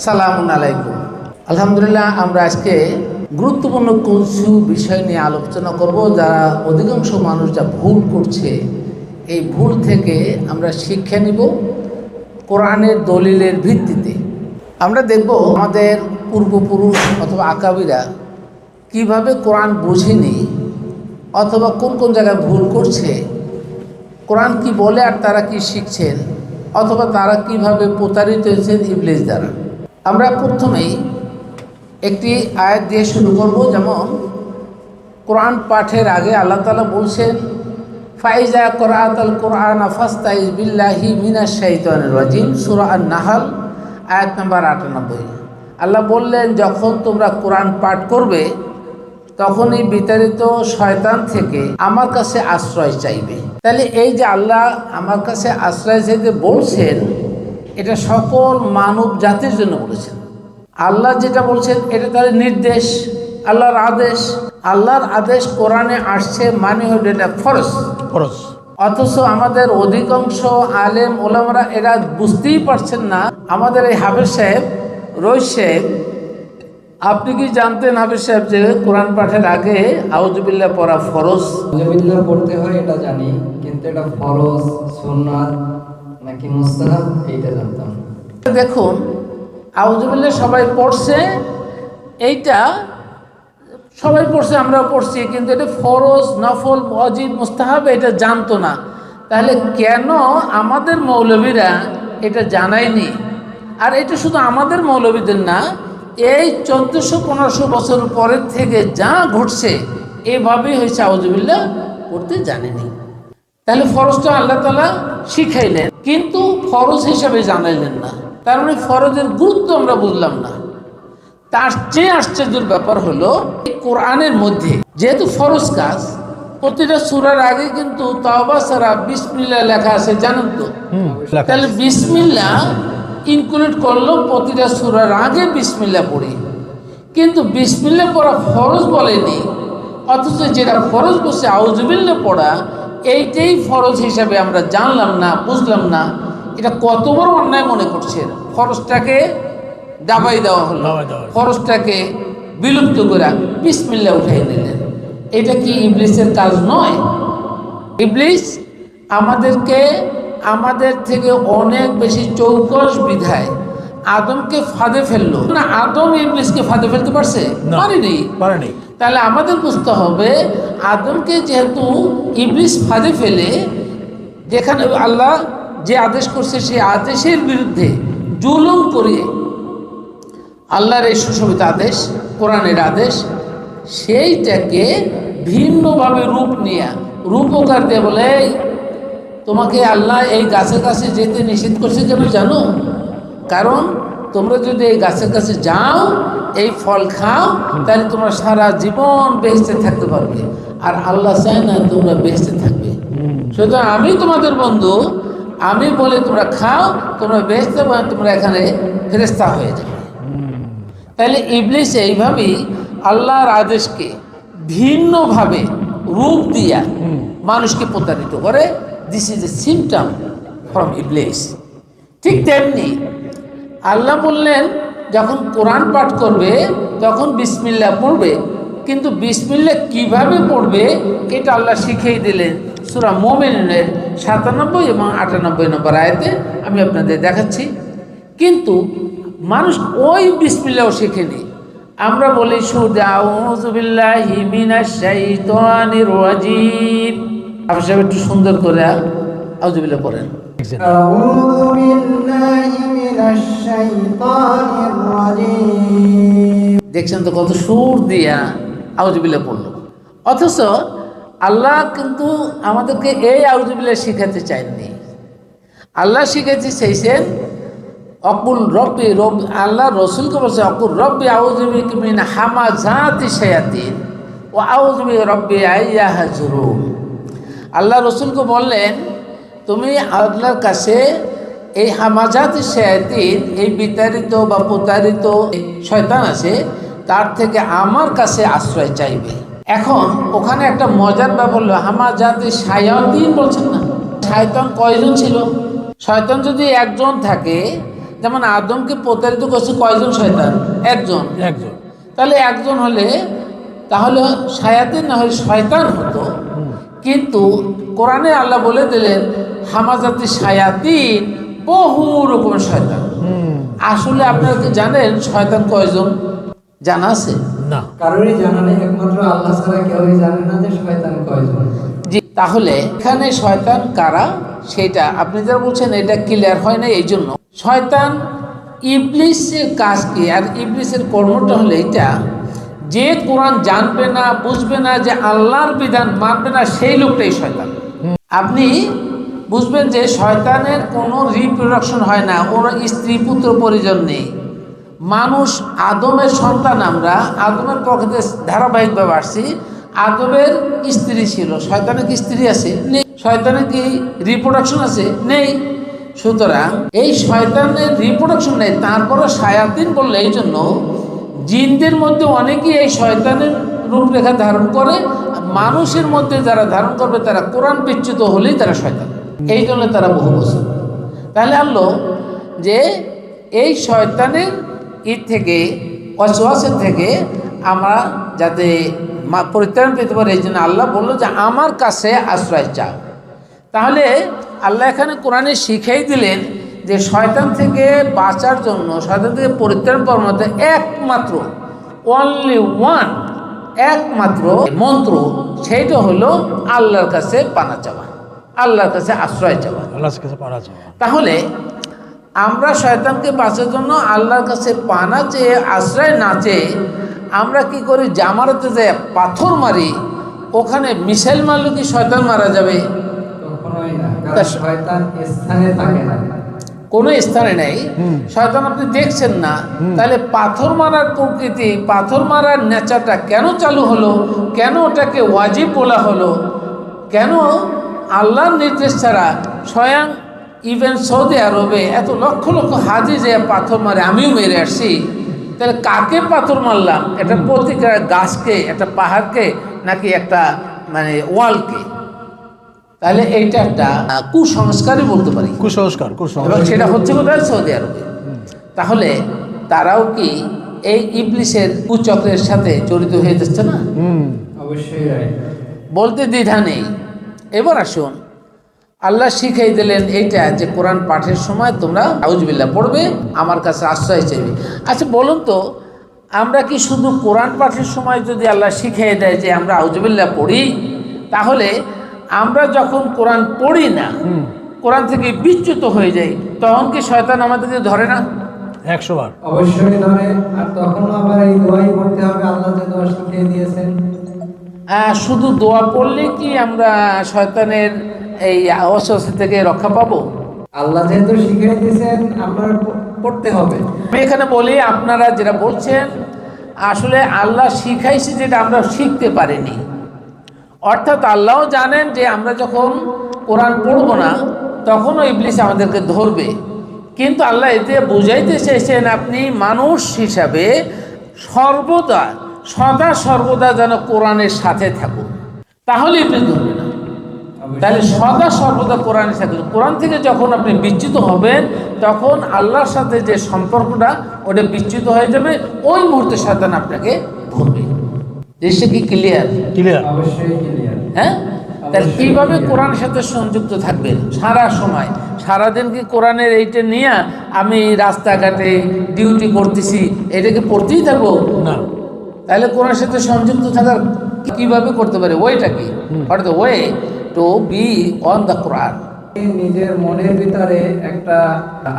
সালামুন আলাইকুম। আলহামদুলিল্লাহ, আমরা আজকে গুরুত্বপূর্ণ কিছু বিষয় নিয়ে আলোচনা করব। যারা অধিকাংশ মানুষ যা ভুল করছে, এই ভুল থেকে আমরা শিক্ষা নিব কোরআনের দলিলের ভিত্তিতে। আমরা দেখব আমাদের পূর্বপুরুষ অথবা আকাবিরা কিভাবে কোরআন বুঝেনি অথবা কোন কোন জায়গায় ভুল করছে, কোরআন কি বলে আর তারা কি শিখছেন, অথবা তারা কিভাবে প্রতারিত হয়েছেন ইবলিস দ্বারা। আমরা প্রথমেই একটি আয়াত দিয়ে শুরু করব। যেমন কোরআন পাঠের আগে আল্লাহ তাআলা বলছেন, ফাইজা করাআতাল কোরআন ফাস্তাইজ বিল্লাহি মিনাশ শাইতানির রাজিম, সূরা আন-নাহল আয়াত নাম্বার 98। আল্লাহ বললেন, যখন তোমরা কোরআন পাঠ করবে তখনই বিতাড়িত শয়তান থেকে আমার কাছে আশ্রয় চাইবে। তাহলে এই যে আল্লাহ আমার কাছে আশ্রয় চাইতে বলছেন, এটা সকল মানব জাতির জন্য বলেছেন। আল্লাহ যেটা বলছেন এটা তার নির্দেশ, আল্লাহর আদেশ। আল্লাহর আদেশ কোরআনে আসছে মানে হল এটা ফরজ। অথচ আমাদের অধিকাংশ আলেম ওলামারা এরা বুঝতেই পারছেন না। আমাদের এই হাফেজ সাহেব, রইস সাহেব, আপনি কি জানতেন হাফেজ সাহেব যে কোরআন পাঠের আগে আউযুবিল্লাহ পড়া ফরজ? আউযুবিল্লাহ পড়তে হয় এটা জানি, কিন্তু এটা ফরজ, সুন্নাত নাকি মুস্তাহাব এইটা জানতাম। দেখুন, আউযুবিল্লাহ সবাই পড়ছে, এইটা সবাই পড়ছে, আমরাও পড়ছি, কিন্তু এটা ফরজ, নফল, ওয়াজিব, মুস্তাহাব এটা জানতো না। তাহলে কেন আমাদের মৌলবীরা এটা জানায়নি? আর এটা শুধু আমাদের মৌলবীদের না, এই 1400-1500 বছর পরের থেকে যা ঘটছে এভাবেই হয়েছে, আউযুবিল্লাহ পড়তে জানেনি। তাহলে ফরজটা আল্লাহ তাআলা শিখাইলেন, কিন্তু ফরজ হিসাবে জানাইলেন না। তার মানে ফরজের গুরুত্ব আমরা বুঝলাম না। তার চেয়ে আশ্চর্যের ব্যাপার হলো, এই কোরআনের মধ্যে যেহেতু ফরজ কাজ, প্রতিটা সূরার আগে কিন্তু তাওবা ছাড়া বিসমিল্লাহ লেখা আছে, জানেন তো? তাহলে বিসমিল্লাহ ইনক্লুড করলো, প্রতিটা সূরার আগে বিসমিল্লাহ পড়ি, কিন্তু বিসমিল্লাহ পড়া ফরজ বলেনি। অথচ যেটা ফরজ বসে আউযুবিল্লাহ পড়া, এইটাই ফরজ হিসাবে আমরা জানলাম না, বুঝলাম না। এটা কত বড় অন্যায় মনে করছেন। ফরজটাকে দাবাই দেওয়া হলো, ফরজটাকে বিলুপ্ত করে বিসমিল্লাহ উঠাই নিলেন। এটা কি ইবলিসের কাজ নয়? ইবলিস আমাদের থেকে অনেক বেশি চৌকস বিধায় আদমকে ফাঁদে ফেললো না। আদম ইবলিসকে ফাঁদে ফেলতে পারছে? পারেনি। তাহলে আমাদের বুঝতে হবে, আদমকে যেহেতু ইবলিস ফাঁদে ফেলে, যেখানে আল্লাহ যে আদেশ করছে সেই আদেশের বিরুদ্ধে জুলুম করিয়ে আল্লাহর এই সুশোভিত আদেশ, কোরআনের আদেশ, সেইটাকে ভিন্নভাবে রূপকার দিয়ে বলে, তোমাকে আল্লাহ এই গাছের কাছে যেতে নিষেধ করছে কেন জানো? কারণ তোমরা যদি এই গাছের কাছে যাও, এই ফল খাও, তাহলে তোমরা সারা জীবন বেহেশতে থাকতে পারবে। আর আল্লাহ চায় না তোমরা বেহেশতে থাকবে। সুতরাং আমি তোমাদের বন্ধু, আমি বলে তোমরা খাও, তোমরা বেহেশতে, তোমরা এখানে ফেরেশতা হয়ে যাবে। তাহলে ইবলিস এইভাবেই আল্লাহর আদেশকে ভিন্নভাবে রূপ দিয়া মানুষকে প্রতারিত করে। This is a symptom from ইবলিস। ঠিক তেমনি আল্লাহ বললেন, যখন কোরআন পাঠ করবে তখন বিসমিল্লাহ পড়বে, কিন্তু বিসমিল্লাহ কিভাবে পড়বে এটা আল্লাহ শিখিয়ে দিলেন সূরা মুমিনুনের 97 এবং 98 নম্বর আয়াতে। আমি আপনাদের দেখাচ্ছি। কিন্তু মানুষ ওই বিসমিল্লাহও শেখেনি। আমরা বলি শুধু আউযু বিল্লাহি মিনাশ শাইতানির রাজিম। আপনি একটু সুন্দর করে আউযুবিল্লাহ পড়েন। আউযু বিল্লাহি মিনাশ শাইতানির রাজিম। দেখছেন তো কত সুর দিয়া আউযুবিল্লাহ পড়লো। অথচ আল্লাহ কিন্তু আমাদেরকে এই আউযুবিল্লাহ শিখাতে চাননি। আল্লাহ শিখাতে চাইছেন অকুল রব্বি, আল্লাহ রসুলকে বলছে অকুল রব্বি আউযু বিকা মিন হামাযাতি শায়াতিন ওয়া আউযু বি রব্বি আইয়াহজুরুন। আল্লাহ রসুলকে বললেন, তুমি আল্লাহর কাছে এই হামাযাতি শায়াতিন, এই বিতাড়িত বা প্রতারিত শয়তান আছে, তার থেকে আমার কাছে আশ্রয় চাইবে। এখন ওখানে একটা মজার ব্যাপার হলো, হামাযাতি শায়াতিন বলছেন না। শয়তান কয়জন ছিল? শয়তান যদি একজন থাকে যেমন আদমকে প্রতারিত করছে কয়জন শয়তান? একজন। তাহলে একজন হলে তাহলে শায়াতিন না হলে শয়তান হতো। কিন্তু কোরআনে আল্লাহ বলে দিলেন হামাজাতি শায়াতিন, বহু রকমের শয়তান। আসলে আপনারা কি জানেন শয়তান কয়জন? জানা আছে? না, কারোরই জানা নেই, একমাত্র আল্লাহ ছাড়া কেউই জানে না যে শয়তান কয়জন। জি, তাহলে এখানে শয়তান কারা সেটা আপনি যারা বলছেন এটা ক্লিয়ার হয় না। এই জন্য শয়তান ইবলিসের কাজ কি আর ইবলিসের কর্মটা হলো এটা, যে কোরআন জানবে না, বুঝবে না, যে আল্লাহর বিধান মানবে না, সেই লোকটাই শয়তান। আপনি বুঝবেন যে শয়তানের কোনো রিপ্রোডাকশন হয় না, কোনো স্ত্রী পুত্র পরিজন নেই। মানুষ আদমের সন্তান, আমরা আদমের পক্ষে ধারাবাহিকভাবে আসছি। আদমের স্ত্রী ছিল, শয়তানের কি স্ত্রী আছে? নেই। শয়তানের কি রিপ্রোডাকশন আছে? নেই। সুতরাং এই শয়তানের রিপ্রোডাকশন নেই, তারপরও শায়াতিন বললে এই জন্য জিনদের মধ্যে অনেকেই এই শয়তানের রূপরেখা ধারণ করে। মানুষের মধ্যে যারা ধারণ করবে তারা কোরআন বিচ্যুত হলেই তারা শয়তান, এই জন্য তারা বহু বছর। তাহলে আল্লাহ যে এই শয়তানের থেকে ওয়াসওয়াসা থেকে আমরা যাতে পরিত্রাণ পেতে পারি, এই জন্য আল্লাহ বললো যে আমার কাছে আশ্রয় চাও। তাহলে আল্লাহ এখানে কোরআনে শিখিয়ে দিলেন যে শয়তান থেকে বাঁচার জন্য, শয়তান থেকে পরিত্রাণ পাওয়ার মধ্যে একমাত্র অনলি ওয়ান, একমাত্র মন্ত্র, সেইটা হলো আল্লাহর কাছে পানা চাওয়া, আল্লাহর কাছে আশ্রয় চাওয়া, আল্লাহর কাছে পানা চাওয়া। তাহলে আমরা শয়তানকে বাঁচার জন্য আল্লাহর কাছে পানা চেয়ে, আশ্রয় না চেয়ে আমরা কি করি? জামারাতে যে পাথর মারি, ওখানে মিসাইল মারলে কি শয়তান মারা যাবে? কখনোই না, কারণ শয়তান স্থানে থাকে না, কোনো স্থানে নেই। শয়তান আপনি দেখছেন না, তাহলে পাথর মারার প্রকৃতি, পাথর মারার নেচারটা কেন চালু হলো? কেন ওটাকে ওয়াজিব বলা হলো? কেন আল্লাহর নির্দেশ ছাড়া স্বয়ং ইভেন সৌদি আরবে এত লক্ষ লক্ষ হাজি যে পাথর মারে, আমিও মেরে আসছি, তাহলে কাকে পাথর মারলাম? এটা প্রতিটা গাছকে, একটা পাহাড়কে, নাকি একটা মানে ওয়ালকে? তাহলে এইটা একটা কুসংস্কারই বলতে পারি, কুসংস্কার। এবং সেটা হচ্ছে কোথায়? সৌদি আরবে। তাহলে তারাও কি এই ইবলিসের কুচক্রের সাথে জড়িত হয়ে যাচ্ছে না? অবশ্যই রাইট। বলতে দ্বিধা নেই। এবার আসুন, আল্লাহ শিখিয়ে দিলেন এইটা যে কোরআন পাঠের সময় তোমরা আউযুবিল্লাহ পড়বে, আমার কাছে আশ্রয় চাইবে। আচ্ছা বলুন তো, আমরা কি শুধু কোরআন পাঠের সময় যদি আল্লাহ শিখিয়ে দেয় যে আমরা আউযুবিল্লাহ পড়ি, তাহলে আমরা যখন কোরআন পড়ি না, কোরআন থেকে বিচ্যুত হয়ে যাই, তখন কি শয়তান আমাদেরকে ধরে না? 100 বার অবশ্যই ধরে। আর তখন আবার এই দোয়াই পড়তে হবে, আল্লাহ যে দোয়া শিখিয়ে দিয়েছেন। শুধু দোয়া পড়লে কি আমরা শয়তানের এই ওয়াসওয়াসা থেকে রক্ষা পাবো? আল্লাহ যেহেতু শিখিয়ে দিয়েছেন, আপনার পড়তে হবে। আমি এখানে বলি, আপনারা যেটা বলছেন আসলে আল্লাহ শিখাইছে, যেটা আমরা শিখতে পারিনি। অর্থাৎ আল্লাহও জানেন যে আমরা যখন কোরআন পড়বো না তখনও ইবলিস আমাদেরকে ধরবে, কিন্তু আল্লাহ এতে বুঝাইতে চেয়েছেন আপনি মানুষ হিসাবে সর্বদা, সদা সর্বদা যেন কোরআনের সাথে থাকুন, তাহলে ইবলিস ধরবে না। তাহলে সদা সর্বদা কোরআনের সাথে, কোরআন থেকে যখন আপনি বিচ্যুত হবেন তখন আল্লাহর সাথে যে সম্পর্কটা ওটা বিচ্যুত হয়ে যাবে, ওই মুহূর্তে শয়তান আপনাকে ধরবে। জিনিসটা কি ক্লিয়ার? ক্লিয়ার। অবশ্যই ক্লিয়ার। হ্যাঁ, তাহলে কীভাবে কোরআনের সাথে সংযুক্ত থাকবেন সারা সময়? সারাদিন কি কোরআনের এইটা নিয়ে আমি রাস্তাঘাটে ডিউটি করতেছি, এটাকে পড়তেই থাকবো না। তাহলে কোরআনের সাথে সংযুক্ত থাকার কীভাবে করতে পারে? ওয়েটা কি? What the way to be on the Quran? নিজের মনের ভিতরে একটা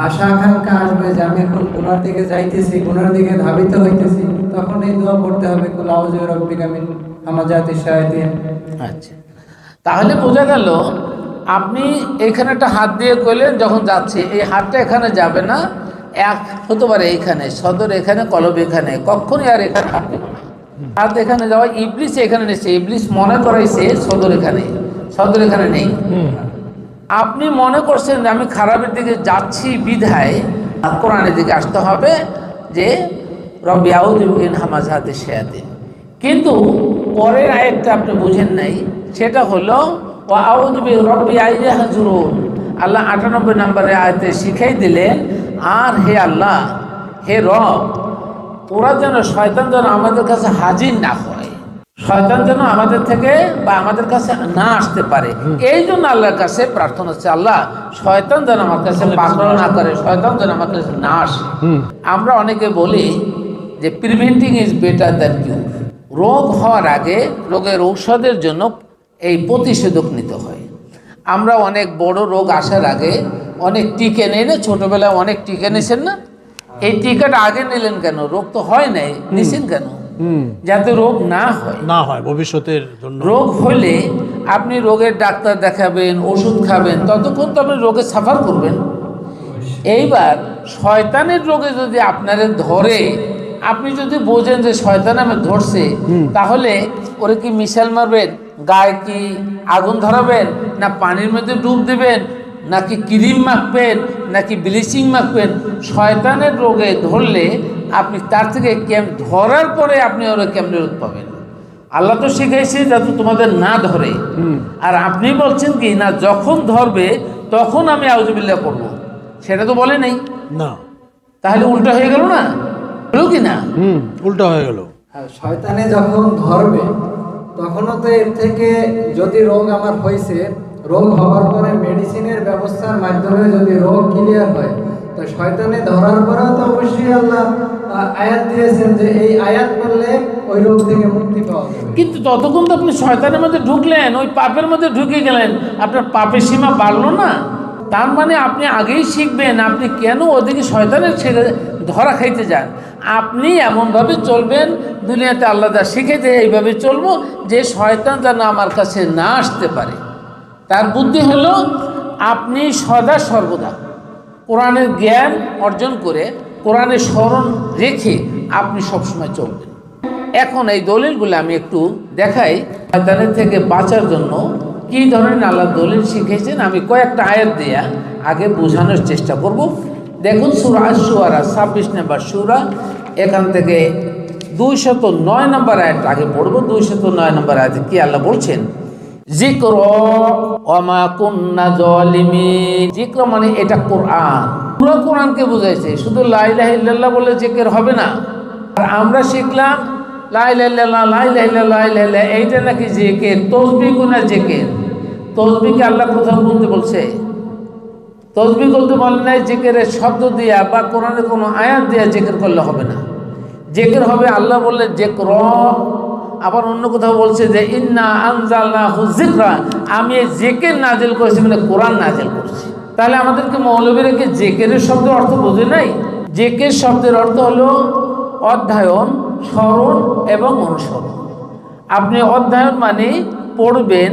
আশা আকাঙ্ক্ষা আসবে যে আমি এখন গুনার দিকে যাইতেছি, গুনার দিকে ধাবিত হইতেছি, তখন এই দোয়া পড়তে হবে, কুল আউযু বিরাব্বিকা মিন হামাযাতিশ শায়াতিন। আচ্ছা, তাহলে বোঝা গেল আপনি এখানে একটা হাত দিয়ে কইলেন যখন যাচ্ছে, এই হাতটা এখানে যাবে না, এক হতে পারে এইখানে, সদর এখানে, কলব এখানে, কখনই আর এখানে হাত এখানে যাওয়া। ইবলিস এখানে নিচ্ছে, ইবলিস মনে করাইছে সদর এখানে, সদর এখানে নেই। আপনি মনে করছেন যে আমি খারাপের দিকে যাচ্ছি বিধায় কোরআনের দিকে আসতে হবে, যে রব্বি আউযু মিন হামাযাতিশ শায়াতিন। কিন্তু পরের আয়াতটা আপনি বুঝেন নাই, সেটা হলো ওয়া আউযু বি রব্বি আইয়াহজুরুন। আল্লাহ 98 নম্বরের আয়াতে শিখাই দিলেন আর হে আল্লাহ, হে রব, ওরা যেন, শয়তান যেন আমাদের কাছে হাজির না হয়, শয়তান যেন আমাদের থেকে বা আমাদের কাছে না আসতে পারে। এই জন্য আল্লাহর কাছে প্রার্থনা হচ্ছে, আল্লাহ শয়তান যেন আমার কাছে পাকড়াও না করে, শয়তান যেন আমার কাছে না আসে। আমরা অনেকে বলি যে প্রিভেন্টিং ইজ বেটার দ্যান কিউর। রোগ হওয়ার আগে রোগের ঔষধের জন্য এই প্রতিষেধক নিতে হয়। আমরা অনেক বড় রোগ আসার আগে অনেক টিকা নেই না? ছোটবেলায় অনেক টিকা নিয়েছেন না? এই টিকাটা আগে নিলেন কেন? রোগ তো হয় নাই, নিছেন কেন? যাতে রোগ না হয় ভবিষ্যতের জন্য। রোগ হলে আপনি রোগের ডাক্তার দেখাবেন, ওষুধ খাবেন, ততক্ষণ তো আপনি রোগে সাফার করবেন। এইবার শয়তানের রোগে যদি আপনারে ধরে, আপনি যদি বোঝেন যে শয়তান আমার ধরছে, তাহলে ওরে কি মিশাল মারবেন, গায়ে কি আগুন ধরাবেন, না পানির মধ্যে ডুব দিবেন, নাকি ক্রিম মাখবেন, নাকি ব্লিচিং মাখবেন? শয়তানের রোগে ধরলে আপনি তার থেকে ধরার পরে আপনি ওরা কেমনে রোধ পাবেন? আল্লাহ তো শিখাইছে যাতে তোমাদের না ধরে, আর আপনি বলছেন কি না যখন ধরবে তখন আমি আউযুবিল্লাহ করব, সেটা তো বলে নাই না। তাহলে উল্টা হয়ে গেল না? হলো কি না? উল্টা হয়ে গেল। শয়তানে যখন ধরবে তখনও তো এর থেকে, যদি রোগ আমার হয়েছে, রোগ হওয়ার পরে মেডিসিনের ব্যবস্থার মাধ্যমে যদি রোগ ক্লিয়ার হয়, তো শয়তানে ধরার পরেও তো অবশ্যই আল্লাহ আয়াত দিয়েছেন যে এই আয়াত করলে ওই রোগ থেকে মুক্তি পাওয়া যাবে। কিন্তু ততক্ষণ তো আপনি শয়তানের মধ্যে ঢুকলেন, ওই পাপের মধ্যে ঢুকে গেলেন, আপনার পাপের সীমা বাড়লো না? তার মানে আপনি আগেই শিখবেন, আপনি কেন ওদিকে শয়তানের ধরা খাইতে যান? আপনি এমনভাবে চলবেন, দুনিয়াতে আল্লাহ যা শিখেছে এইভাবে চলবো যে শয়তান যেন আমার কাছে না আসতে পারে। তার বুদ্ধি হলো আপনি সদা সর্বদা কোরআনের জ্ঞান অর্জন করে, কোরআনের স্মরণ রেখে আপনি সবসময় চলবেন। এখন এই দলিলগুলো আমি একটু দেখাই, শয়তানের থেকে বাঁচার জন্য কী ধরনের আল্লাহ দলিল শিখেছেন। আমি কয়েকটা আয়াত দেয়া আগে বোঝানোর চেষ্টা করব। দেখুন সূরা আশ-শুআরা 26 নম্বর সূরা, এখান থেকে 209 নম্বর আয়াত আগে পড়ব। 209 নম্বর আয়াতে কি আল্লাহ বলছেন? যিকর ওয়া মা কুন্না জালিমিন। যিকর মানে এটা কোরআন, পুরো কোরআনকে বুঝাইছে। শুধু লা ইলাহা ইল্লাল্লাহ বলে জিকির হবে না। আর আমরা শিখলাম লা ইলাহা ইল্লাল্লাহ, লা ইলাহা ইল্লাল্লাহ, লা ইলাহা ইল্লাল্লাহ, এইটা নাকি জিকির। তাসবিহ গুনা জিকির। তাসবিহকে আল্লাহ কোথাও বলতে বলছে? তাসবিহ বলতে বলে নাই জিকিরের শব্দ দিয়া বা কোরআনের কোনো আয়াত দিয়া জিকির করলে হবে না। জিকির হবে আল্লাহ বললে যিকর। আবার অন্য কোথাও বলছে যে ইন্না আনজালনাহু যিকরা, আমি এই জিকির নাজিল করেছি, মানে কোরআন নাজিল করেছি। তাহলে আমাদেরকে মৌলবীরা কি জিকিরের শব্দের অর্থ বোঝে নাই? জিকির শব্দের অর্থ হলো অধ্যয়ন, স্মরণ এবং অনুসরণ। আপনি অধ্যয়ন মানে পড়বেন,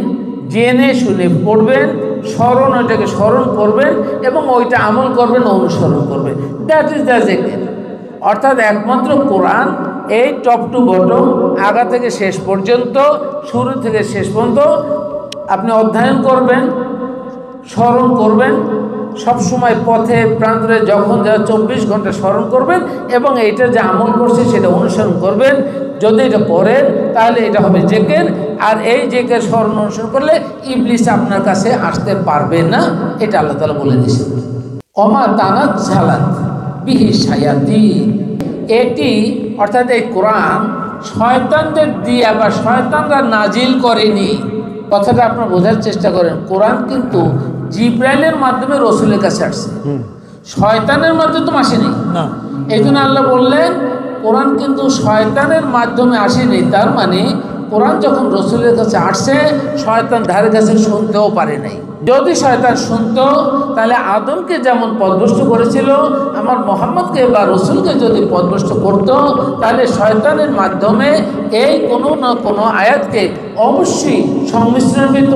জেনে শুনে পড়বেন, স্মরণ ওইটাকে স্মরণ করবেন এবং ওইটা আমল করবেন, অনুসরণ করবেন। দ্যাট ইজ দ্য জিকির। অর্থাৎ একমাত্র কোরআন এই টপ টু বটম, আগা থেকে শেষ পর্যন্ত, শুরু থেকে শেষ পর্যন্ত আপনি অধ্যয়ন করবেন, স্মরণ করবেন, সব সময় পথে প্রান্তরে যখন যা 24 ঘন্টা স্মরণ করবেন এবং এইটা যে আমল করছে সেটা অনুসরণ করবেন। যদি এটা করেন তাহলে এটা হবে জিকির। আর এই জিকির স্মরণ অনুসরণ করলে ইবলিস আপনার কাছে আসতে পারবে না, এটা আল্লাহ তাআলা বলে দিয়েছেন। ওমা তানাজ্জালাত বিহি শায়াতিন, এটি অর্থাৎ এই কোরআন শয়তানদের দিয়া বা শয়তানরা নাজিল করেনি। কথাটা আপনারা বোঝার চেষ্টা করেন। কোরআন কিন্তু জিব্রাইলের মাধ্যমে রসুলের কাছে আসছে, শয়তানের মাধ্যমে তো আসেনি না। এই জন্য আল্লাহ বললেন কোরআন কিন্তু শয়তানের মাধ্যমে আসেনি। তার মানে কোরআন যখন রসুলের কাছে আসছে, শয়তান ধারে কাছে শুনতেও পারে নাই। যদি শয়তান শুনতো তাহলে আদমকে যেমন পথভ্রষ্ট করেছিল, আমার মোহাম্মদকে বা রসুলকে যদি পথভ্রষ্ট করতো, তাহলে শয়তানের মাধ্যমে এই কোনো না কোনো আয়াতকে অবশ্যই সংমিশ্রণ পেত।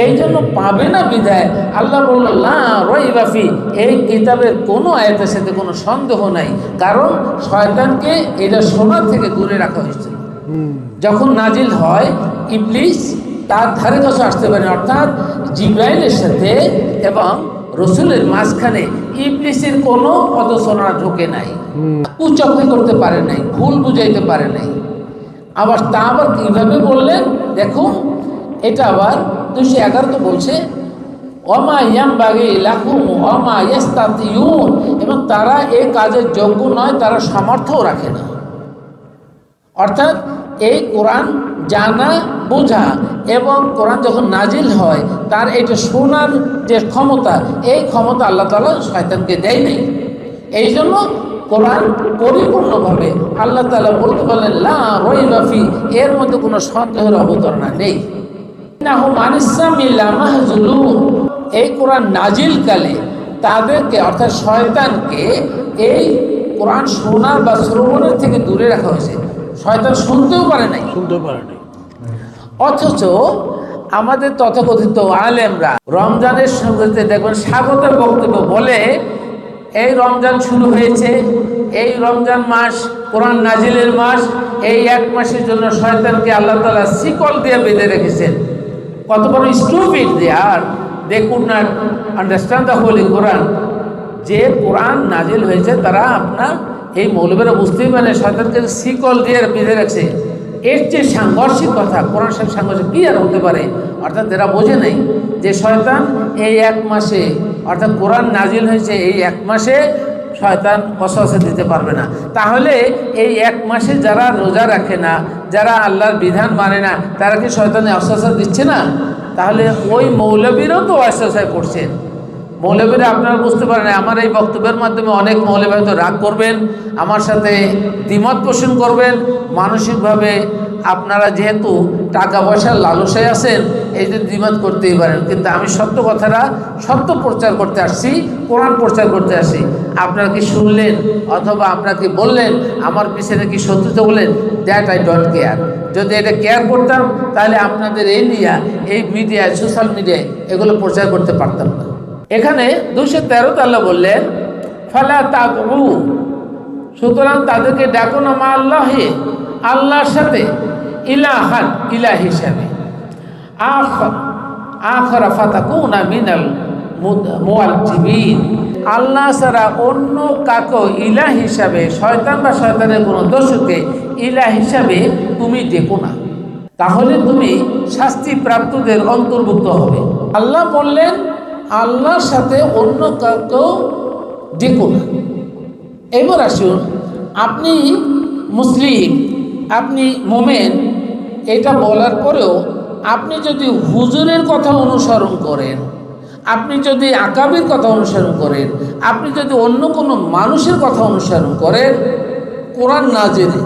এই জন্য পাবে না বিধায় আল্লাহ বলল লা রাইবা ফি, এই কিতাবের কোনো আয়াতের সাথে কোনো সন্দেহ নাই। কারণ শয়তানকে এটা শোনার থেকে দূরে রাখা হয়েছিল। যখন নাজিল হয় ইবলিস তার ধারে কাছে আসতে পারে, অর্থাৎ জিব্রাইলের সাথে এবং রসুলের মাঝখানে ইবলিসের কোনো পদচারণা ঢোকে নাই, উচ্চারণ করতে পারে নাই, ভুল বুঝাইতে পারে নাই। আবার তা আবার কীভাবে বললেন দেখুন, এটা আবার 211 তো বলছে ওমা ইয়ামবাগি লাহুম ওমা ইস্তাতিউন, এবং তারা এই কাজের যোগ্য নয়, তারা সামর্থ্যও রাখে না। অর্থাৎ এই কোরআন জানা বোঝা এবং কোরআন যখন নাজিল হয় তার এটা শোনার যে ক্ষমতা, এই ক্ষমতা আল্লাহ তাআলা শয়তানকে দেয় নাই। এই জন্য কোরআন পরিপূর্ণভাবে আল্লাহ তাআলা বলতে বলেন লা রাইবা ফি, এর মধ্যে কোনো সন্দেহের অবতারণা নেই। ইন্নাহুম আনিস সামি লামাহজুলুন, এই কোরআন নাজিলকালে তাদেরকে অর্থাৎ শয়তানকে এই কোরআন শোনার বা শ্রবণের থেকে দূরে রাখা হয়েছে। শয়তান শুনতেও পারে নাই। অথচ আমাদের তথাকথিত আলেমরা রমজানের শুরুতে দেখবেন স্বাগতের বক্তব্য বলে, এই রমজান শুরু হয়েছে, এই রমজান মাস কোরআন নাজিলের মাস, এই এক মাসের জন্য শয়তানকে আল্লাহ তাআলা শিকল দিয়ে বেঁধে রেখেছেন। কত বড় stupid they are, they could not understand the holy Quran. যে কোরআন নাজিল হয়েছে তারা আপনার এই মৌলবীরা বুঝতেই পারে শয়তানকে শিকল দিয়ে বেঁধে রাখছে। এর যে সাংঘর্ষিক কথা, কোরআন সাথে সাংঘর্ষিক কী আর হতে পারে? অর্থাৎ এরা বোঝে নাই যে শয়তান এই এক মাসে, অর্থাৎ কোরআন নাজিল হয়েছে এই এক মাসে শয়তান ওয়াসওয়াসা দিতে পারবে না। তাহলে এই এক মাসে যারা রোজা রাখে না, যারা আল্লাহর বিধান মানে না, তারা কি শয়তানে ওয়াসওয়াসা দিচ্ছে না? তাহলে ওই মৌলবীরাও তো ওয়াসওয়াসা করছেন। মৌলবীরা আপনারা বুঝতে পারেন, আমার এই বক্তব্যের মাধ্যমে অনেক মৌলবী হয়তো রাগ করবেন, আমার সাথে দ্বিমত পোষণ করবেন। মানসিকভাবে আপনারা যেহেতু টাকা পয়সার লালসায় আছেন, এই যে দ্বিমত করতেই পারেন, কিন্তু আমি সত্য কথাটা সত্য প্রচার করতে আসছি, কোরআন প্রচার করতে আসি। আপনারা কি শুনলেন অথবা আপনাকে বললেন, আমার পিছনে কি শত্রুতা বললেন, দ্যাট আই ডোন্ট কেয়ার। যদি এটা কেয়ার করতাম তাহলে আপনাদের এই নিয়ে এই মিডিয়ায়, সোশ্যাল মিডিয়ায় এগুলো প্রচার করতে পারতাম না। এখানে 213 আল্লাহ বললেন ফালা তাদউ, সুতরাং তাদেরকে ডাকো না মা আল্লাহে, আল্লাহর সাথে, ইলাহান, ইলাহ হিসাবে, আখরা ফাতাকুনা মিনাল মুআজ্জিবিন, আল্লাহ ছাড়া অন্য কাকে ইলাহ হিসাবে, শয়তান বা শয়তানের কোনো দোষকে ইলাহ হিসাবে তুমি ডেকো না, তাহলে তুমি শাস্তি প্রাপ্তদের অন্তর্ভুক্ত হবে। আল্লাহ বললেন আল্লাহর সাথে অন্য কাউকেও ডেকো না। এবার আসুন, আপনি মুসলিম, আপনি মোমেন, এটা বলার পরেও আপনি যদি হুজুরের কথা অনুসরণ করেন, আপনি যদি আকাবির কথা অনুসরণ করেন, আপনি যদি অন্য কোনো মানুষের কথা অনুসরণ করেন কোরআন না জেনে,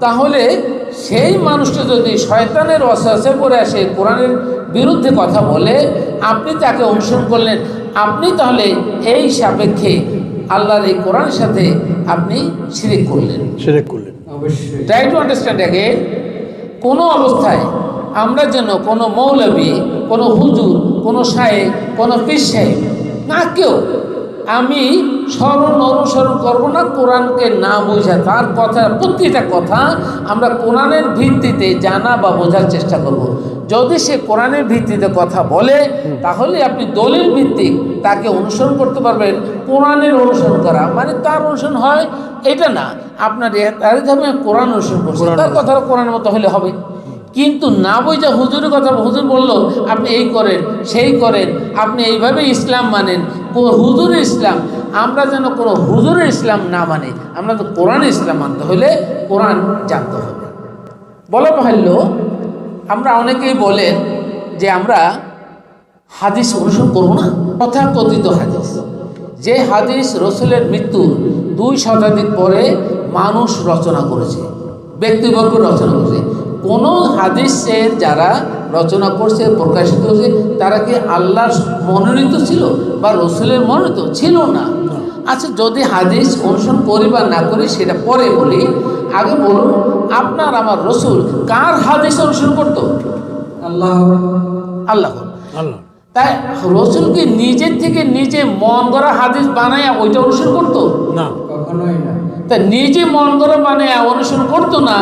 তাহলে সেই মানুষটা যদি শয়তানের ওয়াসওয়াসে পড়ে আসে, কোরআনের বিরুদ্ধে কথা বলে, আপনি তাকে অনুসরণ করলেন, আপনি তাহলে এই সাপেক্ষে আল্লাহর এই কোরআনের সাথে আপনি শিরক করলেন। অবশ্যই। ট্রাই টু আন্ডারস্ট্যান্ড আগে, কোনো অবস্থায় আমরা যেন কোনো মৌলবী, কোনো হুজুর, কোনো শায়েখ, কোনো পীর সাহেব, না কেউ আমি অনুসরণ করব না কোরআনকে না বোঝা, তার কথা, প্রতিটা কথা আমরা কোরআনের ভিত্তিতে জানা বা বোঝার চেষ্টা করব। যদি সে কোরআনের ভিত্তিতে কথা বলে তাহলে আপনি দলিল ভিত্তিক তাকে অনুসরণ করতে পারবেন। কোরআনের অনুসরণ করা মানে তার অনুসরণ হয় এটা না, আপনার কোরআন অনুসরণ করছে, তার কথা কোরআনের মতো হলে হবে। কিন্তু না বোঝা হুজুরের কথা, হুজুর বললো আপনি এই করেন সেই করেন, আপনি এইভাবে ইসলাম মানেন, হুজুরের ইসলাম, আমরা যেন কোনো হুজুরের ইসলাম না মানে, আমরা তো কোরআনের ইসলাম মানতে হলে কোরআন জানতে হবে। বলা বাহুল্য, আমরা অনেকেই বলেন যে আমরা হাদিস অনুসরণ করবো না, তথাকথিত হাদিস, যে হাদিস রসুলের মৃত্যুর 2 শতাধিক পরে মানুষ রচনা করেছে, ব্যক্তিবর্গ রচনা করেছে। কোনো হাদিসের যারা রচনা করছে, প্রকাশিত হয়েছে, তারা কি আল্লাহর মনোনীত ছিল বা রসুলের মনোনীত ছিল না? আচ্ছা, যদি হাদিস অনুসরণ করি বা না করি সেটা পরে বলি, আগে বলুন আপনার আমার রসুল কার হাদিস অনুসরণ করতো? আল্লাহ। আল্লাহ। তাই রসুল কি নিজের থেকে নিজে মন গড়া হাদিস বানায় ওইটা অনুসরণ করতো? না, কখনোই না। তা নিজে মন গড়া বানায় অনুসরণ করতো না।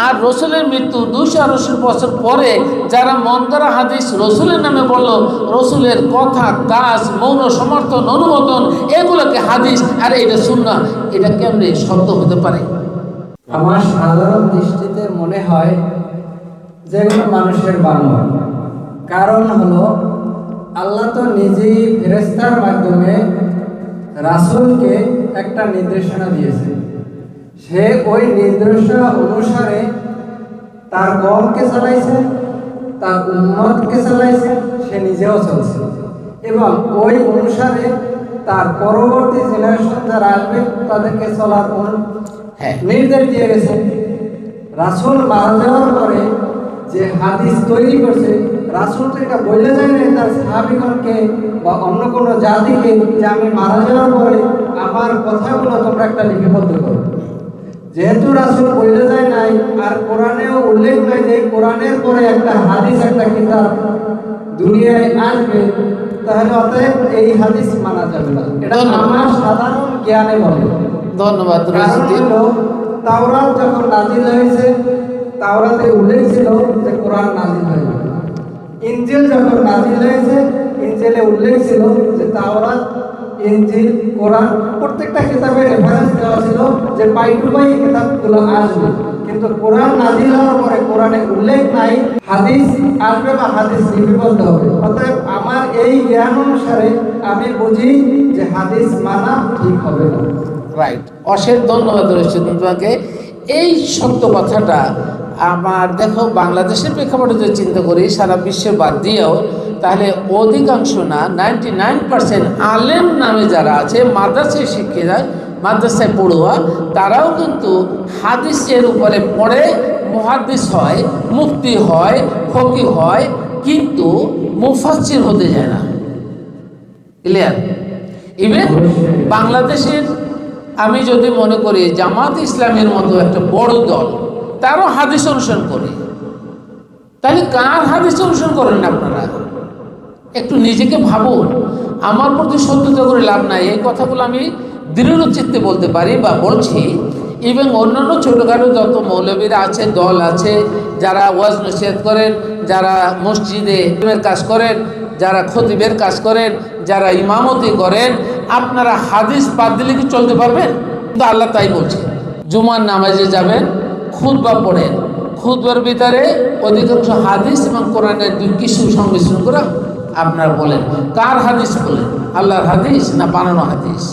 আর রসুলের মৃত্যু 268 বছর পরে যারা মন গড়া হাদিস রসুলের নামে বললো, রসুলের কথা, কাজ, মৌন সমর্থন, অনুমোদন, এগুলোকে হাদিস, আর এটা সুন্নাহ, এটা কেমনে সত্য হতে পারে? আমার সাধারণ দৃষ্টিতে মনে হয় যেগুলো মানুষের বানানো। কারণ হলো আল্লাহ তো নিজেই ফেরেশতার মাধ্যমে রাসূলকে একটা নির্দেশনা দিয়েছে। সে ওই নির্দেশনা অনুসারে তার কওমকে চালাইছে, তার উম্মতকে চালাইছে, সে নিজেও চলছে এবং ওই অনুসারে তার পরবর্তী জেনারেশন যারা আসবে তাদেরকে চলার নির্দেশ দিয়ে গেছে। রাসূল মারা যাওয়ার পরে যে হাদিস তৈরি করছে, রাসূল তো এটা বলে যায় না তার সাহাবীগণকে বা অন্য কোনো জাতিকে যে আমি মারা যাওয়ার পরে আমার কথাগুলো তোমরা একটা লিপিবদ্ধ করো। যেহেতু রাসূল বলে যায় নাই আর কোরআনেও উল্লেখ নাই যে কোরআনের পরে একটা হাদিস একটা কিতাব দুনিয়ায় আসবে, তাহলে অতএব এই হাদিস মানা যাবে না। এটা আমার সাধারণ জ্ঞানে বলে। ধন্যবাদ। তাওরাত যখন নাজিল হয়েছে, তাওরাতে উল্লেখ ছিল যে কোরআন নাজিল হয়েছে। ইনজিল যখন নাজিল হয়েছে, ইনজিলে উল্লেখ ছিল যে তাওরাত, ইনজিল, কোরআন প্রত্যেকটা কিতাবে রেফারেন্স দেওয়া ছিল যে পাই টু পাই কিতাবগুলো আসবে। কিন্তু কোরআন নাজিল হওয়ার পরে কোরআনে উল্লেখ নাই হাদিস আসবে বা হাদিস লিপিবদ্ধ হবে। অতএব আমার এই জ্ঞান অনুসারে আমি বুঝি যে হাদিস মানা ঠিক হবে না। রাইট, অশেষ ধন্যবাদ রয়েছে তোমাকে। এই সত্য কথাটা আমার দেখো বাংলাদেশের প্রেক্ষাপটে যদি চিন্তা করি, সারা বিশ্বের বাদ দিয়েও, তাহলে অধিকাংশ না 99% আলেম নামে যারা আছে মাদ্রাসায় শিক্ষিতা, মাদ্রাসায় পড়ুয়া, তারাও কিন্তু হাদিসের উপরে পড়ে মুহাদ্দিস হয়, মুফতি হয়, ফকি হয়, কিন্তু মুফাসসির হতে যায় না। ক্লিয়ার? ইভেন বাংলাদেশের আমি যদি মনে করি জামাত ইসলামের মতো একটা বড় দল, তারও হাদিস অনুসরণ করে, তাহলে কার হাদিস অনুসরণ করেন আপনারা? একটু নিজেকে ভাবুন। আমার প্রতি সত্যতা করে লাভ নাই, এই কথাগুলো আমি দৃঢ় চিত্তে বলতে পারি বা বলছি। এবং অন্যান্য ছোটোখাটো যত মৌলবীরা আছে, দল আছে, যারা ওয়াজ নসিহত করেন, যারা মসজিদে কাজ করেন, যারা খতিবের কাজ করেন, যারা ইমামতি করেন, আপনারা হাদিস বাদ দিলে কি চলতে পারবেন? কিন্তু আল্লাহ তাই বলছে, জুমার নামাজে যাবেন, খুতবা পড়েন, খুতবার ভিতরে অধিকাংশ হাদিস এবং কোরআনের দুই কিছু সংমিশ্রণ করে আপনারা বলেন। কার হাদিস বলেন? আল্লাহর হাদিস না বানানো হাদিস?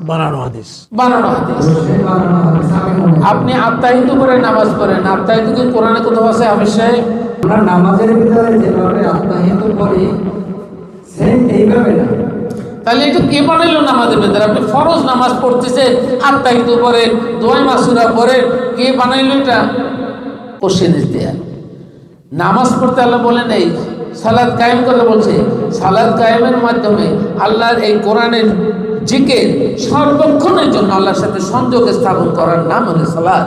বানানো হাদিস। বানানো হাদিস। আপনি আত্মাহিত করে নামাজ পড়েন, আত্মাহিত কি কোরআনে কোথাও আছে? হাফেজ সাহেব, আমরা নামাজের ভিতরে যেভাবে আত্মাহিত করি সেম এইভাবে না। তাহলে এটা কে বানাইলো নামাজের ভেতরে? আপনি ফরজ নামাজ পড়তেছেন, আত্মাহিত করেন, দোয়া মাসুরা করেন, কে বানাইলো এটা? Question is there. নামাজ পড়তে আল্লাহ বলেন এই সালাত কায়েম করতে বলছে। সালাত কায়েমের মাধ্যমে আল্লাহর এই কোরআনের জিকির সর্বক্ষণের জন্য আল্লাহর সাথে সংযোগ স্থাপন করার নাম হলো সালাত।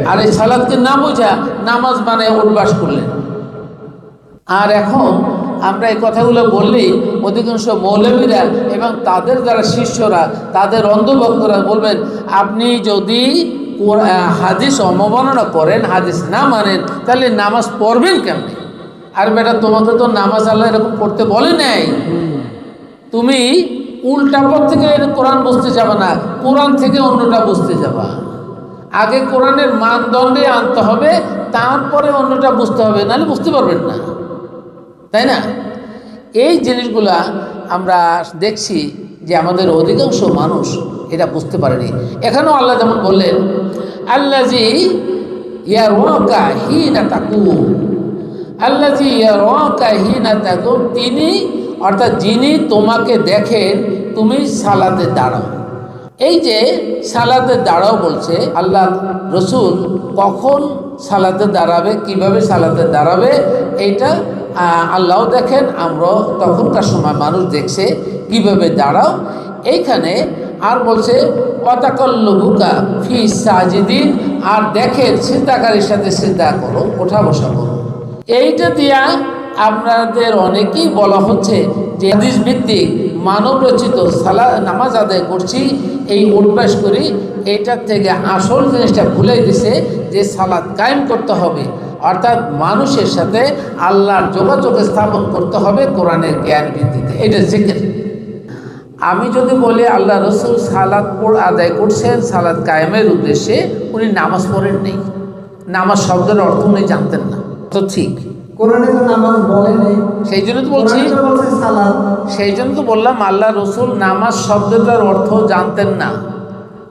আর এই সালাতকে না বোঝা নামাজ মানে উল্লাস করলেন। আর এখন আমরা এই কথাগুলো বললেই অধিকাংশ মৌলবীরা এবং তাদের যারা শিষ্যরা, তাদের অন্ধভক্তরা বলবেন, আপনি যদি হাদিস অবমাননা করেন, হাদিস না মানেন, তাহলে নামাজ পড়বেন কেমনে? আর বেটা, তোমাকে তো নামাজ আল্লাহ এরকম পড়তে বলে নাই। তুমি উল্টা পথ থেকে কোরআন বুঝতে যাবা না, কোরআন থেকে অন্যটা বুঝতে যাবা। আগে কোরআনের মানদণ্ডে আনতে হবে, তারপরে অন্যটা বুঝতে হবে, নাহলে বুঝতে পারবেন না, তাই না? এই জিনিসগুলা আমরা দেখছি যে আমাদের অধিকাংশ মানুষ এটা বুঝতে পারেনি। এখানেও আল্লাহ যেমন বললেন, আল্লাজি ইয়ারাকা হিনা তাকুম, আল্লাজি ইয়ারাকা হিনা তাকুম, তিনি অর্থাৎ যিনি তোমাকে দেখেন তুমি সালাতে দাঁড়াও। এই যে সালাতে দাঁড়াও বলছে, আল্লাহ রসুল কখন সালাতে দাঁড়াবে, কিভাবে সালাতে দাঁড়াবে, এইটা আল্লাহও দেখেন, আমরাও তখনকার সময় মানুষ দেখছে কিভাবে দাঁড়াও। এইখানে আর বলছে ওয়াতাকাল্লুবুকা ফি সাজিদিন, আর দেখেন সিজদাকারীর সাথে সিজদা করো, ওঠা বসা করো। এইটা দিয়া আপনাদের অনেকেই বলা হচ্ছে যে হাদিস ভিত্তিক মানব রচিত নামাজ আদায় করছি, এই অভ্যাস করি, এইটার থেকে আসল জিনিসটা ভুলে দিছে যে সালাত কায়েম করতে হবে, অর্থাৎ মানুষের সাথে আল্লাহর যোগাযোগ স্থাপন করতে হবে কোরআনের জ্ঞান ভিত্তিতে। এটা জিকির। আমি যদি বলি আল্লাহ রসুল সালাত আদায় করছেন সালাত কায়েমের উদ্দেশ্যে, উনি নামাজ পড়েন নেই, নামাজ শব্দের অর্থ উনি জানতেন না, তো ঠিক কোরআনে তো নামাজ বলে নেই, সেই জন্য তো বলছি, কোরআনে তো বলছে সালাত। সেই জন্য তো বললাম আল্লাহ রসুল নামাজ শব্দটার অর্থ জানতেন না।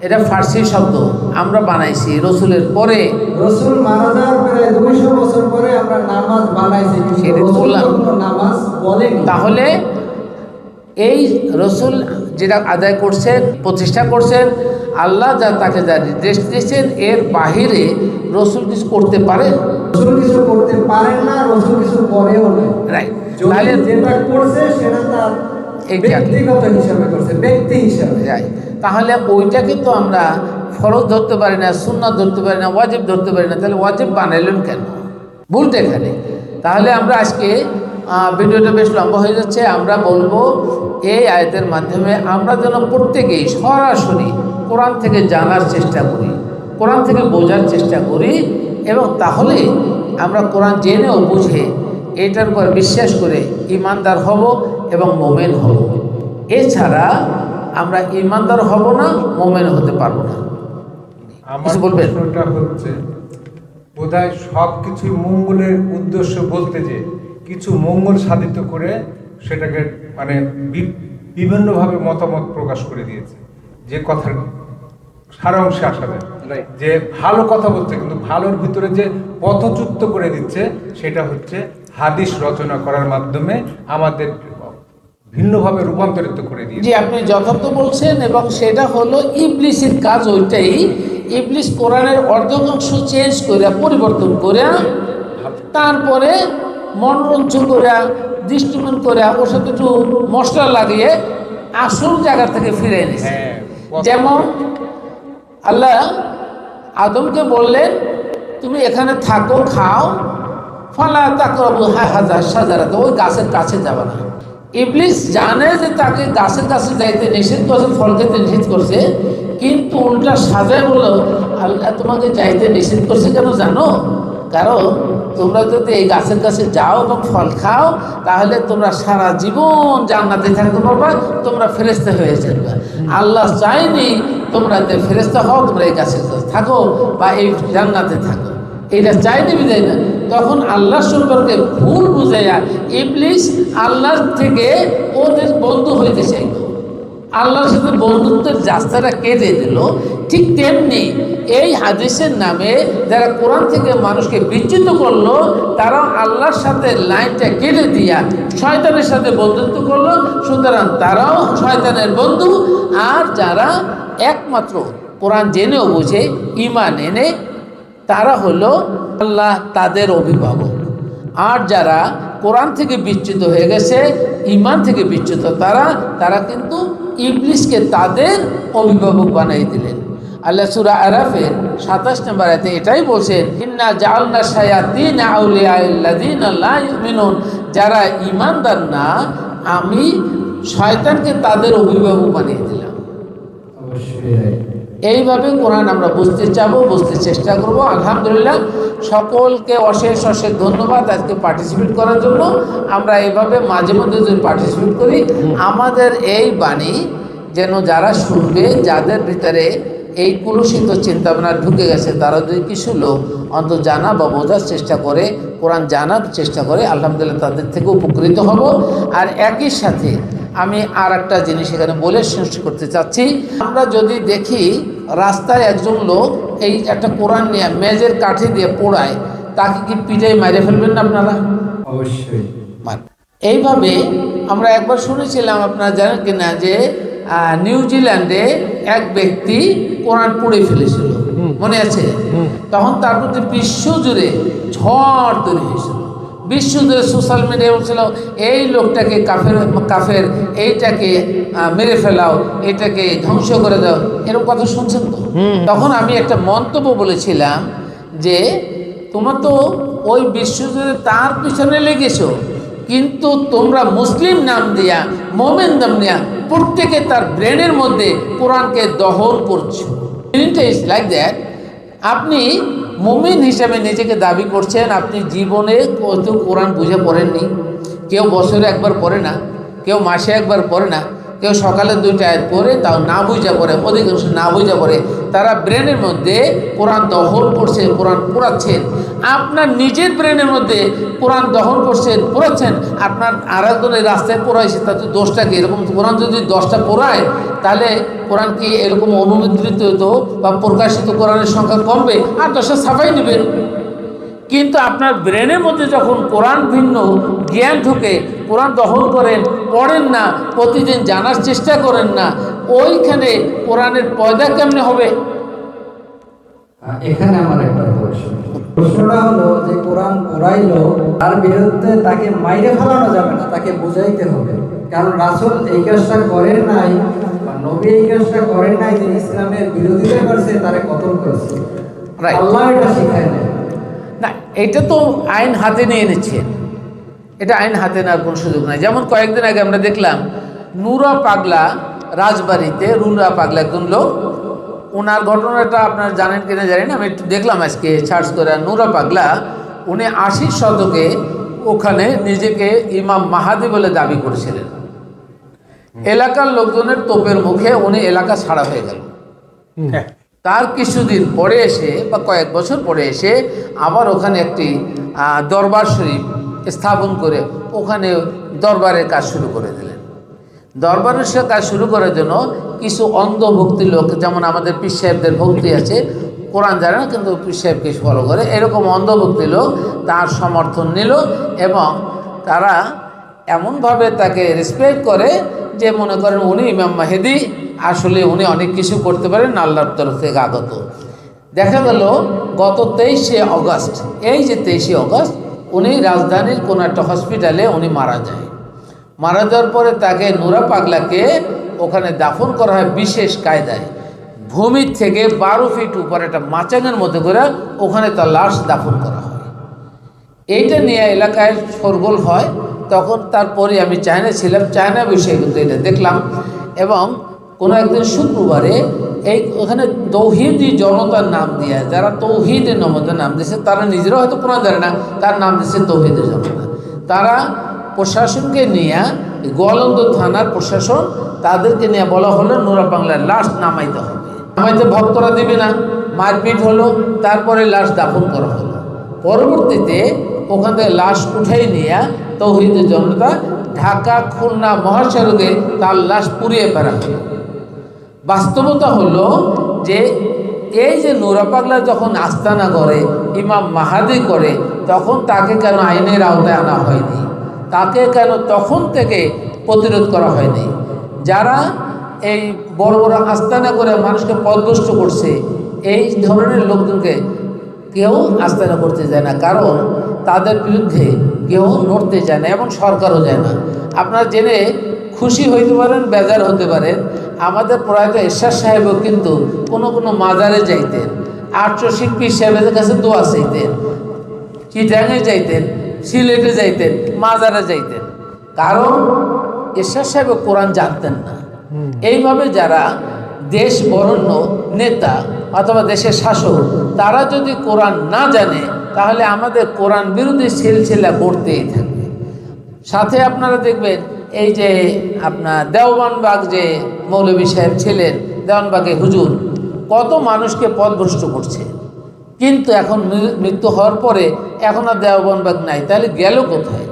এটা ফার্সি শব্দ, আমরা বানাইছি রসুলের পরে। রসুল মারা যাওয়ার প্রায় 200 বছর পরে আমরা নামাজ বানাইছি, কিন্তু সেটা তো রসুল বললাম। কখনো নামাজ বলেনি। তাহলে এই রসুল যেটা আদায় করছেন, প্রতিষ্ঠা করছেন, আল্লাহ যা তাকে যা নির্দেশ দিয়েছেন, এর বাহিরে রসুল কিছু করতে পারেন? রসুল কিছু করতে পারেন না, রসুল কিছু করেও না। রাইট। যদি তাহলে যেটা করছে সেটা তার Exactly. ব্যক্তিগত হিসাবে করছে, ব্যক্তি হিসাবে। রাইট। তাহলে ওইটাকে তো আমরা ফরজ ধরতে পারি না, সুন্নাত ধরতে পারি না, ওয়াজিব ধরতে পারি না। তাহলে ওয়াজিব বানাইলেন কেন? ভুলটা এখানে। তাহলে আমরা আজকে ভিডিওটা বেশ লম্বা হয়ে যাচ্ছে। আমরা বলবো এই আয়াতের মাধ্যমে আমরা যেন প্রত্যেকেই সরাসরি কোরআন থেকে জানার চেষ্টা করি, কোরআন থেকে বোঝার চেষ্টা করি, এবং তাহলে আমরা কোরআন জেনে ও বুঝে এটার উপর বিশ্বাস করে ঈমানদার হব এবং মোমেন হব। এছাড়া আমরা ঈমানদার হব না, মোমেন হতে পারবো না। আমার কিছু বলবেন? প্রশ্নটা হচ্ছে, বোধহয় সব কিছুই মঙ্গলের উদ্দেশ্য বলতে যে কিছু মঙ্গল সাধিত করে সেটাকে মানে বিভিন্নভাবে মতামত প্রকাশ করে দিয়েছে, যে কথার সারাংশে আসা যায় যে ভালো কথা বলছে, কিন্তু ভালোর ভিতরে যে পথচ্যুত করে দিচ্ছে সেটা হচ্ছে হাদিস রচনা করার মাধ্যমে আমাদের ভিন্নভাবে রূপান্তরিত করে দিয়েছে। জি, আপনি যথার্থ বলছেন, এবং সেটা হলো ইবলিসের কাজ। ওইটাই ইবলিস কোরআনের অর্ধেকাংশ চেঞ্জ করে, পরিবর্তন করে, তারপরে মনোরঞ্জন করে, দৃষ্টিমান করে, ওর সাথে একটু মশলা লাগিয়ে আসল জায়গা থেকে ফিরে এনেছে। হ্যাঁ, যেমন আল্লাহ আদমকে বললেন, তুমি এখানে থাকো, খাও, ফালা তাকরাবু হাযা শাজারাতা, ওই গাছের কাছে যাবে না। ইবলিস জানে যে তাকে গাছের কাছে যাইতে নিষেধ করছে, ফল খেতে নিষেধ করছে, কিন্তু উল্টা সাজায় বলল, আল্লাহ তোমাকে যাইতে নিষেধ করছে কেন জানো? কারণ তোমরা যদি এই গাছের কাছে যাও এবং ফল খাও, তাহলে তোমরা সারা জীবন জান্নাতে থাকতে পারবা, তোমরা ফেরেশতা হয়ে যাবে। আল্লাহ চাইনি তোমরা যে ফেরেশতা হও, তোমরা এই গাছের কাছে থাকো বা এই জান্নাতে থাকো, এটা চাইনি বিদায় না। তখন আল্লাহ সম্পর্কে ভুল বুঝাইয়া ইবলিস আল্লাহর থেকে ওদের বন্ধু হইতে চাইল, আল্লাহর সাথে বন্ধুত্বের রাস্তাটা কেটে দিল। ঠিক তেমনি এই হাদিসের নামে যারা কোরআন থেকে মানুষকে বিচ্যুত করলো, তারা আল্লাহর সাথে লাইনটা কেটে দিয়া শয়তানের সাথে বন্ধুত্ব করলো। সুতরাং তারাও শয়তানের বন্ধু। আর যারা একমাত্র কোরআন জেনেও বুঝে ঈমান এনে, তারা হলো আল্লাহ তাদের অভিভাবক। আর যারা কোরআন থেকে বিচ্যুত হয়ে গেছে, ঈমান থেকে বিচ্যুত, তারা কিন্তু ইবলিসকে তাদের অভিভাবক বানিয়ে দিলেন। আল্লাহ সূরা আরাফের 27 নম্বর আয়াতে এটাই বলছেন, ইন্না জাআলনা শায়াতিনা আউলিয়াল্লাযিনা লা ইউমিনুন, যারা ঈমানদার না, আমি শয়তানকে তাদের অভিভাবক বানিয়ে দিলাম। অবশ্যই এইভাবে কোরআন আমরা বুঝতে চাবো, বুঝতে চেষ্টা করব। আলহামদুলিল্লাহ, সকলকে অশেষ অশেষ ধন্যবাদ আজকে পার্টিসিপেট করার জন্য। আমরা এইভাবে মাঝে মধ্যে যদি পার্টিসিপেট করি, আমাদের এই বাণী যেন যারা শুনবে, যাদের ভিতরে এই কুলুষিত চিন্তাভাবনা ঢুকে গেছে, তারা যদি কিছু লোক অন্তত জানা বা বোঝার চেষ্টা করে, কোরআন জানার চেষ্টা করে, আলহামদুলিল্লাহ তাদের থেকে উপকৃত হব। আর একই সাথে আমি আর একটা জিনিস এখানে বলে শেষ করতে চাচ্ছি। আমরা যদি দেখি রাস্তায় একজন লোক এই একটা কোরআন নিয়ে মেজের কাঠি দিয়ে পোড়ায়, তাকে কি পিটাই মাইরে ফেলবেন না আপনারা? অবশ্যই। এইভাবে আমরা একবার শুনেছিলাম, আপনারা জানেন কি না, যে নিউজিল্যান্ডে এক ব্যক্তি কোরআন পুড়ে ফেলেছিল, মনে আছে? তখন তার প্রতি বিশ্বজুড়ে ঝড় তৈরি হয়েছিল। বিশ্বজুড়ে সোশ্যাল মিডিয়ায় বলছিল, এই লোকটাকে কাফের, এইটাকে মেরে ফেলাও, এটাকে ধ্বংস করে দাও, এরকম কথা শুনছেন তো? তখন আমি একটা মন্তব্য বলেছিলাম যে তোমরা তো ওই বিশ্বজুড়ে তার পিছনে লেগেছো, কিন্তু তোমরা মুসলিম নাম দিয়া, মোমেন নাম দিয়া প্রত্যেকে তার ব্রেনের মধ্যে কোরআনকে দহন করছো। Is like that. আপনি মুমিন হিসাবে নিজেকে দাবি করছেন, আপনি জীবনে কত কোরআন বুঝে পড়েননি। কেউ বছরে একবার পড়ে না, কেউ মাসে একবার পড়ে না, কেউ সকালে 2টা আয়াত পড়ে, তাও না বুঝা পড়ে, অধিকাংশ না বুঝা পড়ে। তারা ব্রেনের মধ্যে কোরআন দহন করছে, কোরআন পড়াচ্ছেন। আপনার নিজের ব্রেনের মধ্যে কোরআন দহন করছেন, পড়াচ্ছেন, আপনার আর একজনের রাস্তায় পড়াইছে, তাতে দোষটা কি? এরকম কোরআন যদি 10টা পড়ায়, তাহলে কোরআন কি এরকম অনুমোদিত হতো বা প্রকাশিত কোরআনের সংখ্যা কমবে, আর 10টা ছাপাই নেবেন। কিন্তু আপনার ব্রেনের মধ্যে যখন কোরআন ভিন্ন জ্ঞান ঢুকে, কোরআন দহন করেন, পড়েন না, প্রতিদিন জানার চেষ্টা করেন না, ওইখানে কোরআনের পয়দা কেমনে হবে? এখানে আমার একটা প্রশ্নটা হলো যে কোরআন পড়াইলো, তার বিরুদ্ধে তাকে মাইরে ফেলানো যাবে না, তাকে বুঝাইতে হবে। কারণ রাসূল এই কাজটা করেন নাই, বা নবী এই কাজটা করেন নাই, যে ইসলামের বিরোধিতা করছে তারে কতল করেছে। আল্লাহ এটা শিখায় না। না, এটা তো আইন হাতে নিয়ে নিচ্ছে, এটা আইন হাতে নেওয়ার কোনো সুযোগ নাই। যেমন কয়েকদিন আগে আমরা দেখলাম নুরা পাগলা রাজবাড়িতে, নুরা পাগলা একজন লোক, ওনার ঘটনাটা আপনারা জানেন কিনা জানি না, আমি একটু দেখলাম আজকে সার্চ করে। নুরা পাগলা উনি 80 শতকে ওখানে নিজেকে ইমাম মাহাদি বলে দাবি করেছিলেন। এলাকার লোকজনের তোপের মুখে উনি এলাকা ছাড়া হয়ে গেল। তার কিছুদিন পরে এসে বা কয়েক বছর পরে এসে আবার ওখানে একটি দরবার শরীফ স্থাপন করে ওখানে দরবারের কাজ শুরু করে দিলেন। দরবারের কাজ শুরু করার জন্য কিছু অন্ধভক্তি লোক, যেমন আমাদের পীর সাহেবদের ভক্তি আছে, কোরআন জানে না কিন্তু পীর সাহেবকে ফলো করে, এরকম অন্ধভক্তি লোক তার সমর্থন নিল এবং তারা এমনভাবে তাকে রেসপেক্ট করে যে মনে করেন উনি ইমাম মাহেদি, আসলে উনি অনেক কিছু করতে পারেন, আল্লাহর তরফ থেকে আগত। দেখা গেল গত 23শে অগস্ট, এই যে 23শে অগস্ট উনি রাজধানীর কোনো একটা হসপিটালে উনি মারা যায়। মারা যাওয়ার পরে তাকে নুরা পাগলাকে ওখানে দাফন করা হয় বিশেষ কায়দায়। ভূমির থেকে 12 ফিট উপরে একটা মাচাঙের মধ্যে করে ওখানে তার লাশ দাফন করা হয়। এইটা নিয়ে এলাকায় শোরগোল হয়। তখন তারপরে আমি চায়না ছিলাম, চায়না বিষয়ে কিন্তু এটা দেখলাম। এবং কোনো একদিন শুক্রবারে ওখানে তৌহিদি জনতার নাম দিয়ে, যারা তৌহিদের নমতার নাম দিয়েছে, তারা নিজেরা হয়তো কোরআন জানে না, তার নাম দিয়েছে তৌহিদের জনতা। তারা প্রশাসনকে নিয়ে, গোয়ালন্দ থানার প্রশাসন, তাদেরকে নিয়ে বলা হলো নুরা পাগলার লাশ নামাইতে হবে। নামাইতে ভক্তরা দেবে না, মারপিট হলো, তারপরে লাশ দাফন করা হলো। পরবর্তীতে ওখান থেকে লাশ উঠাই নিয়ে তৌহিদের জনতা ঢাকা খুলনা মহাসড়কে তার লাশ পুড়িয়ে ফেলা হলো। বাস্তবতা হলো যে এই যে নুরা পাগলা যখন আস্তানা করে, ইমাম মাহাদি করে, তখন তাকে কেন আইনের আওতায় আনা হয়নি? তাকে কেন তখন থেকে প্রতিরোধ করা হয়নি? যারা এই বড় বড় আস্তানা করে মানুষকে পথভ্রষ্ট করছে, এই ধরনের লোকজনকে কেউ আস্তানা করতে যায় না, কারণ তাদের বিরুদ্ধে কেউ নড়তে যায় না এবং সরকারও যায় না। আপনারা জেনে খুশি হইতে পারেন, বেজার হতে পারেন, আমাদের প্রয়াত এরশাদ সাহেবও কিন্তু কোনো কোনো মাজারে যাইতেন, 800 শিল্পী সাহেবের কাছে দোয়া চাইতেন, চিটাঙে যাইতেন, সিলেটে যাইতেন, মাজারে যাইতেন, কারণ এরশাদ সাহেব কোরআন জানতেন না। এইভাবে যারা দেশ বরণ্য নেতা অথবা দেশের শাসক, তারা যদি কোরআন না জানে, তাহলে আমাদের কোরআন বিরোধী সিলসিলা করতেই থাকবে। সাথে আপনারা দেখবেন এই যে আপনার দেওয়ানবাগ যে মৌলভী সাহেব ছিলেন, দেওয়ানবাগে হুজুর, কত মানুষকে পথভ্রষ্ট করছে, কিন্তু এখন মৃত্যু হওয়ার পরে এখন আর দেওয়ানবাগ নাই, তাহলে গেল কোথায়?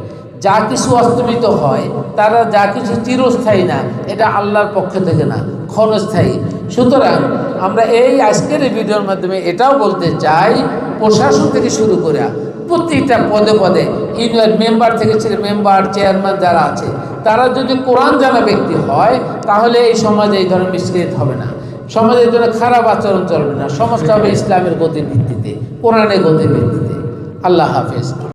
যা কিছু অস্তমিত হয়, তারা যা কিছু চিরস্থায়ী না, এটা আল্লাহর পক্ষ থেকে না, ক্ষণস্থায়ী। সুতরাং আমরা এই আজকের এই ভিডিওর মাধ্যমে এটাও বলতে চাই, প্রশাসন থেকে শুরু করে প্রত্যেকটা পদে পদে ইউনিয়ন মেম্বার থেকে মেম্বার, চেয়ারম্যান যারা আছে, তারা যদি কোরআন জানা ব্যক্তি হয়, তাহলে এই সমাজে এই ধরনের মিসক্রিয়েট হবে না, সমাজে এই ধরনের খারাপ আচরণ চলবে না, সমাজটা হবে ইসলামের গতির ভিত্তিতে, কোরআনের গতির ভিত্তিতে। আল্লাহ হাফেজ।